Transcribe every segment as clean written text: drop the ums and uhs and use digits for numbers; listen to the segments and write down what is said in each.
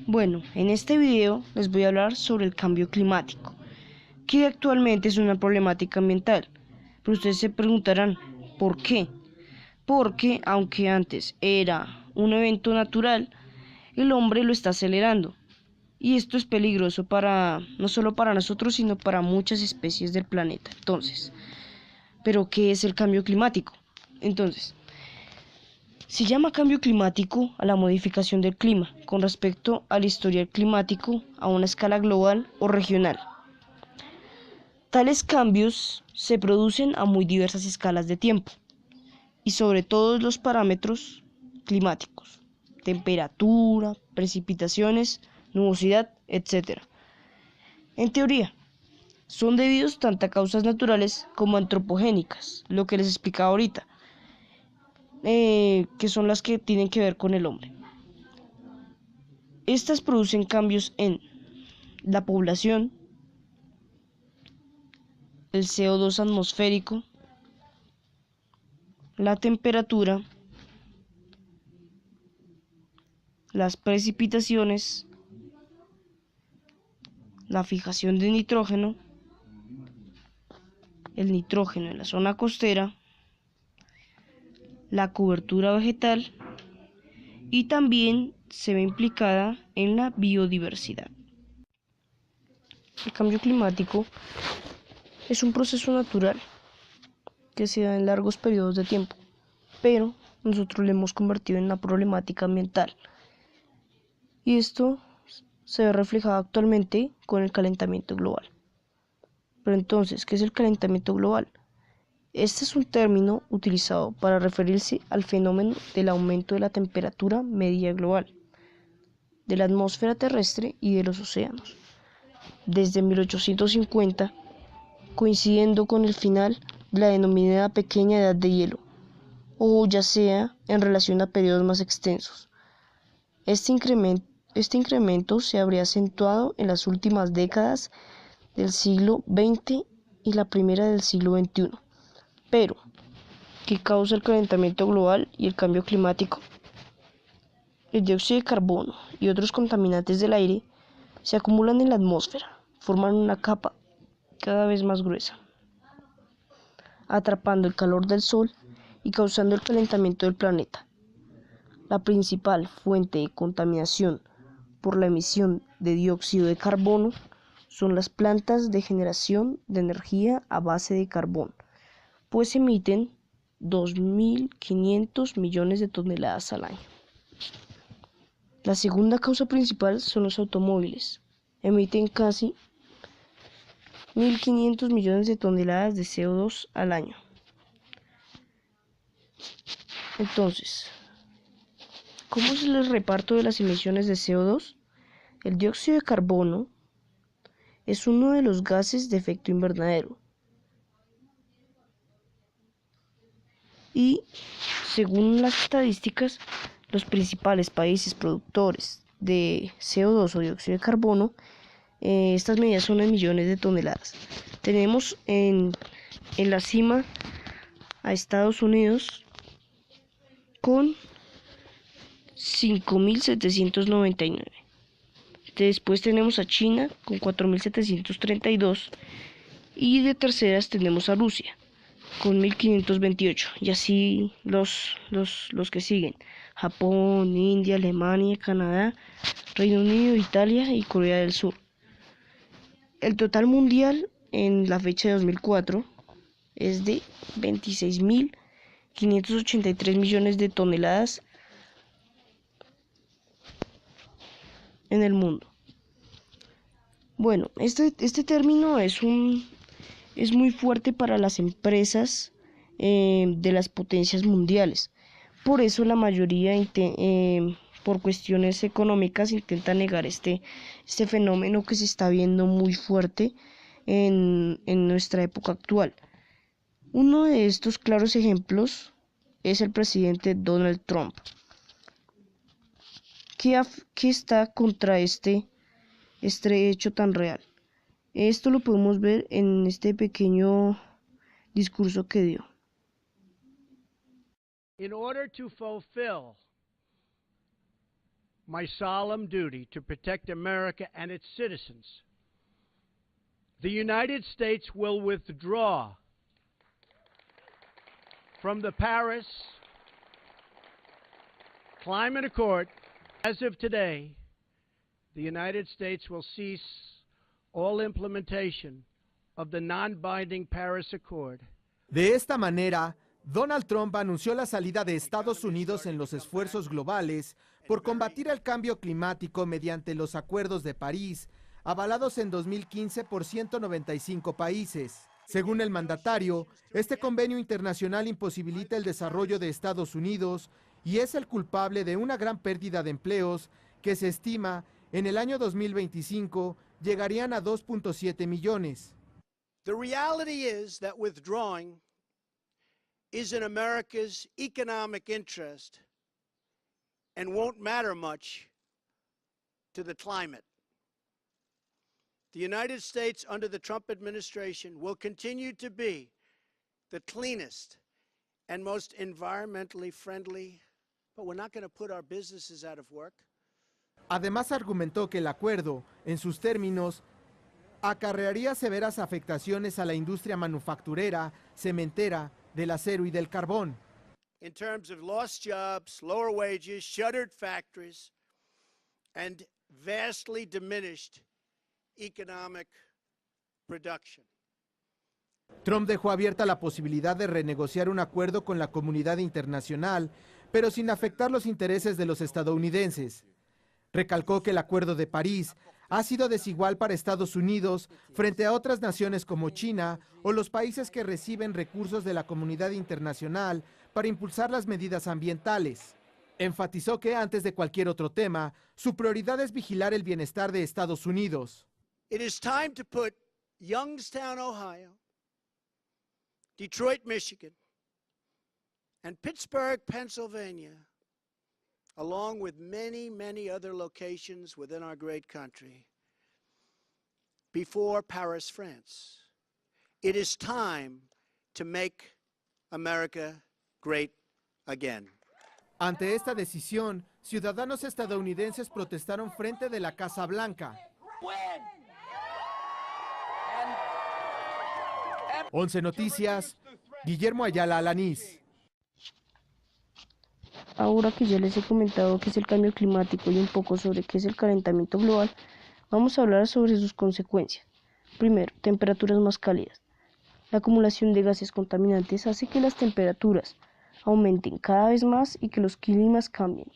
Bueno, en este video les voy a hablar sobre el cambio climático, que actualmente es una problemática ambiental. Pero ustedes se preguntarán, ¿por qué? Porque aunque antes era un evento natural, el hombre lo está acelerando. Y esto es peligroso no solo para nosotros, sino para muchas especies del planeta. ¿Pero qué es el cambio climático? Entonces, se llama cambio climático a la modificación del clima con respecto al historial climático a una escala global o regional. Tales cambios se producen a muy diversas escalas de tiempo y sobre todos los parámetros climáticos: temperatura, precipitaciones, nubosidad, etc. En teoría, son debidos tanto a causas naturales como antropogénicas, lo que les explicaba ahorita, que son las que tienen que ver con el hombre. Estas producen cambios en la población, el CO2 atmosférico, la temperatura, las precipitaciones, la fijación de nitrógeno, el nitrógeno en la zona costera, la cobertura vegetal y también se ve implicada en la biodiversidad. El cambio climático es un proceso natural que se da en largos periodos de tiempo, pero nosotros lo hemos convertido en una problemática ambiental. Y esto se ve reflejado actualmente con el calentamiento global. Pero entonces, ¿qué es el calentamiento global? Este es un término utilizado para referirse al fenómeno del aumento de la temperatura media global, de la atmósfera terrestre y de los océanos, desde 1850, coincidiendo con el final de la denominada pequeña edad de hielo, o ya sea en relación a periodos más extensos. Este incremento se habría acentuado en las últimas décadas del siglo XX y la primera del siglo XXI. Pero, ¿qué causa el calentamiento global y el cambio climático? El dióxido de carbono y otros contaminantes del aire se acumulan en la atmósfera, forman una capa cada vez más gruesa, atrapando el calor del sol y causando el calentamiento del planeta. La principal fuente de contaminación por la emisión de dióxido de carbono son las plantas de generación de energía a base de carbón, pues emiten 2.500 millones de toneladas al año. La segunda causa principal son los automóviles. Emiten casi 1.500 millones de toneladas de CO2 al año. Entonces, ¿cómo es el reparto de las emisiones de CO2? El dióxido de carbono es uno de los gases de efecto invernadero. Y, según las estadísticas, los principales países productores de CO2 o dióxido de carbono, estas medidas son en millones de toneladas. Tenemos en la cima a Estados Unidos con 5.799. Después tenemos a China con 4.732 y de terceras tenemos a Rusia con 1.528 y así los que siguen: Japón, India, Alemania, Canadá, Reino Unido, Italia y Corea del Sur. El total mundial en la fecha de 2004 es de 26.583 millones de toneladas en el mundo. Bueno, este término es muy fuerte para las empresas de las potencias mundiales. Por eso la mayoría, por cuestiones económicas, intenta negar este fenómeno que se está viendo muy fuerte en nuestra época actual. Uno de estos claros ejemplos es el presidente Donald Trump, que está contra este hecho tan real. Esto lo podemos ver en este pequeño discurso que dio. In order to fulfill my solemn duty to protect America and its citizens. The United States will withdraw from the Paris Climate Accord. As of today, the United States will cease all implementation of the non-binding Paris Accord. De esta manera, Donald Trump anunció la salida de Estados Unidos en los esfuerzos globales por combatir el cambio climático mediante los Acuerdos de París, avalados en 2015 por 195 países. Según el mandatario, este convenio internacional imposibilita el desarrollo de Estados Unidos y es el culpable de una gran pérdida de empleos que se estima en el año 2025 llegarían a 2.7 millones. The reality is that withdrawing is in America's economic interest and won't matter much to the climate. The United States under the Trump administration will continue to be the cleanest and most environmentally friendly, but we're not going to put our businesses out of work. Además argumentó que el acuerdo, en sus términos, acarrearía severas afectaciones a la industria manufacturera, cementera, del acero y del carbón. In terms of lost jobs, lower wages, shuttered factories, and vastly diminished economic production. Trump dejó abierta la posibilidad de renegociar un acuerdo con la comunidad internacional, pero sin afectar los intereses de los estadounidenses. Recalcó que el Acuerdo de París ha sido desigual para Estados Unidos frente a otras naciones como China o los países que reciben recursos de la comunidad internacional para impulsar las medidas ambientales. Enfatizó que antes de cualquier otro tema, su prioridad es vigilar el bienestar de Estados Unidos. It is time to put Youngstown, Ohio, Detroit, Michigan, and Pittsburgh, Pennsylvania, along with many, many other locations within our great country, before Paris, France. It is time to make America great again. Ante esta decisión, ciudadanos estadounidenses protestaron frente de la Casa Blanca. 11 Noticias, Guillermo Ayala Alanís. Ahora que ya les he comentado qué es el cambio climático y un poco sobre qué es el calentamiento global, vamos a hablar sobre sus consecuencias. Primero, temperaturas más cálidas. La acumulación de gases contaminantes hace que las temperaturas aumenten cada vez más y que los climas cambien.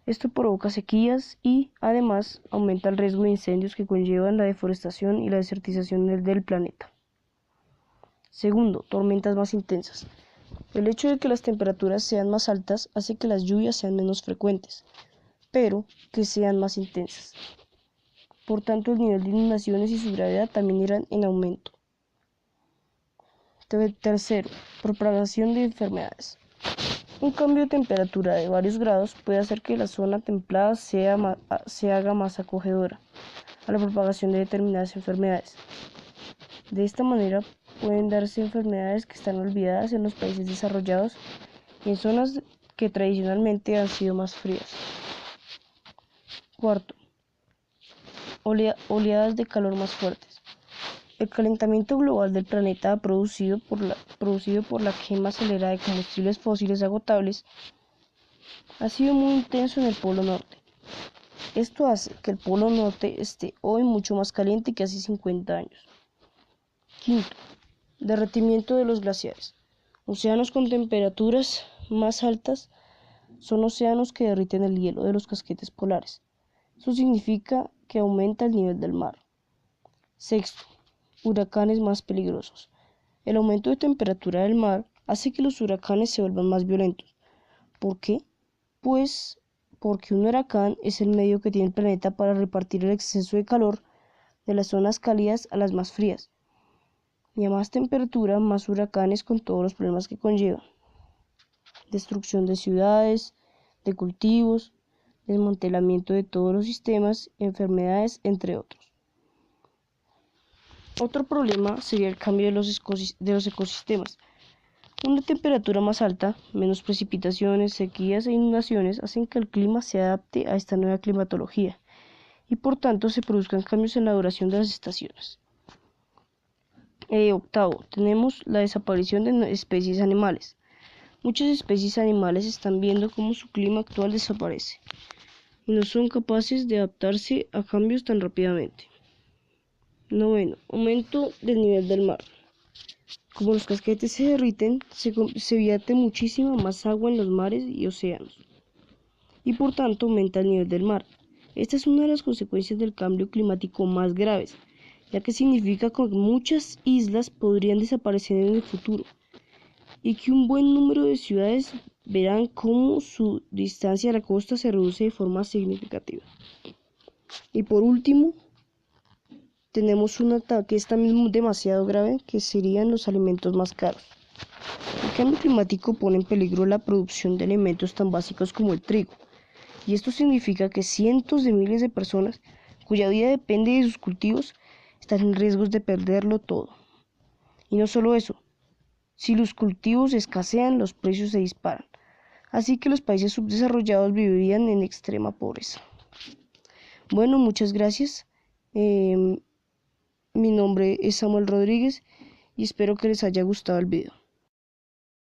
Esto provoca sequías y, además, aumenta el riesgo de incendios que conllevan la deforestación y la desertización del planeta. Segundo, tormentas más intensas. El hecho de que las temperaturas sean más altas hace que las lluvias sean menos frecuentes, pero que sean más intensas. Por tanto, el nivel de inundaciones y su gravedad también irán en aumento. Tercero, propagación de enfermedades. Un cambio de temperatura de varios grados puede hacer que la zona templada se haga más acogedora a la propagación de determinadas enfermedades. De esta manera pueden darse enfermedades que están olvidadas en los países desarrollados y en zonas que tradicionalmente han sido más frías. Cuarto, oleadas de calor más fuertes. El calentamiento global del planeta producido por la quema acelerada de combustibles fósiles agotables ha sido muy intenso en el Polo Norte. Esto hace que el Polo Norte esté hoy mucho más caliente que hace 50 años. Quinto, derretimiento de los glaciares. Océanos con temperaturas más altas son océanos que derriten el hielo de los casquetes polares. Eso significa que aumenta el nivel del mar. Sexto, huracanes más peligrosos. El aumento de temperatura del mar hace que los huracanes se vuelvan más violentos. ¿Por qué? Pues porque un huracán es el medio que tiene el planeta para repartir el exceso de calor de las zonas cálidas a las más frías. Y a más temperatura, más huracanes con todos los problemas que conlleva. Destrucción de ciudades, de cultivos, desmantelamiento de todos los sistemas, enfermedades, entre otros. Otro problema sería el cambio de los ecosistemas. Una temperatura más alta, menos precipitaciones, sequías e inundaciones hacen que el clima se adapte a esta nueva climatología y por tanto se produzcan cambios en la duración de las estaciones. Octavo, tenemos la desaparición de especies animales. Muchas especies animales están viendo cómo su clima actual desaparece y no son capaces de adaptarse a cambios tan rápidamente. Noveno, aumento del nivel del mar. Como los casquetes se derriten, se vierte muchísima más agua en los mares y océanos, y por tanto aumenta el nivel del mar. Esta es una de las consecuencias del cambio climático más graves, ya que significa que muchas islas podrían desaparecer en el futuro, y que un buen número de ciudades verán cómo su distancia a la costa se reduce de forma significativa. Y por último, tenemos un ataque también demasiado grave, que serían los alimentos más caros. El cambio climático pone en peligro la producción de alimentos tan básicos como el trigo, y esto significa que cientos de miles de personas cuya vida depende de sus cultivos están en riesgo de perderlo todo. Y no solo eso, si los cultivos escasean, los precios se disparan, así que los países subdesarrollados vivirían en extrema pobreza. Bueno, muchas gracias. Mi nombre es Samuel Rodríguez y espero que les haya gustado el video.